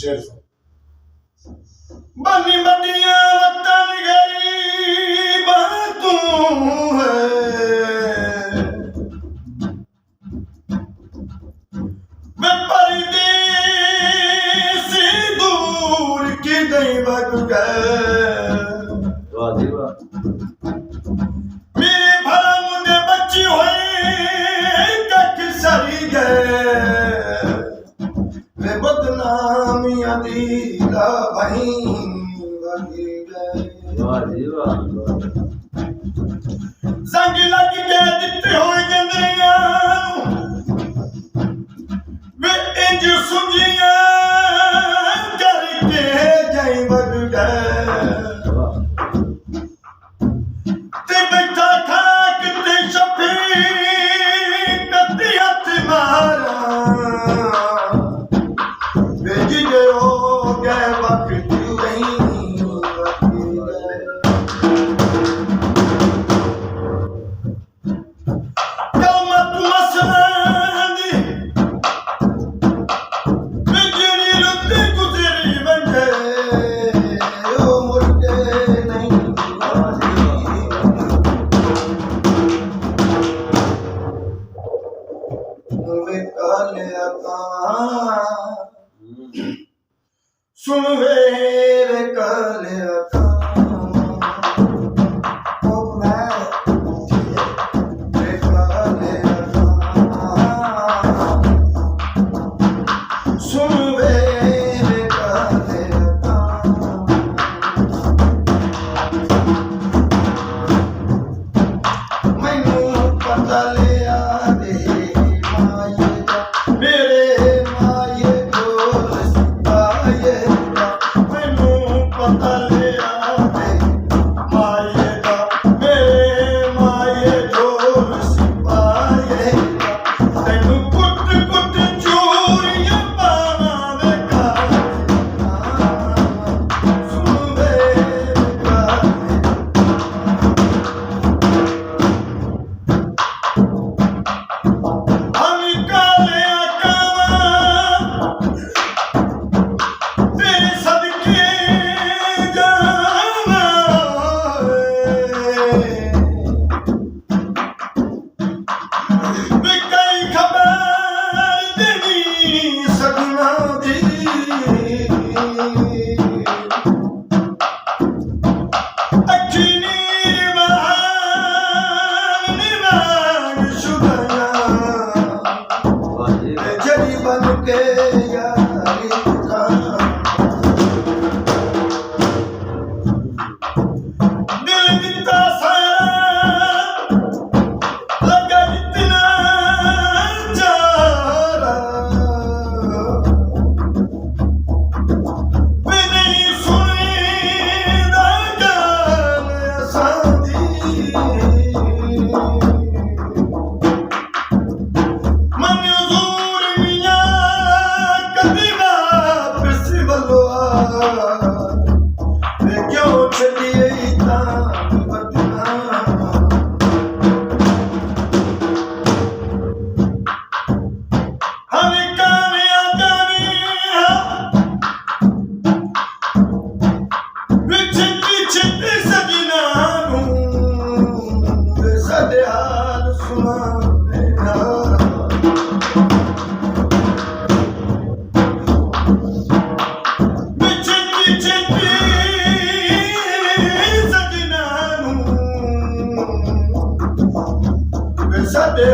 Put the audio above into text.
शेर सुन। बनी बनिया वतन गरीब तू है, मैं परदेसी दूर की गई बग गए। मेरे भला मुझे बच्ची हुई कख सरी गए, वे बदनामियां दीला वहीं बगी गए। संग लग गए जिते होए गंदरिया वे इंज सुझिया करके जाई बग गए। ते बैठा खाक ते शफी कती हथ मारा, सुन वे कलेया मैनू पता लिया दे ਸਾਡੇ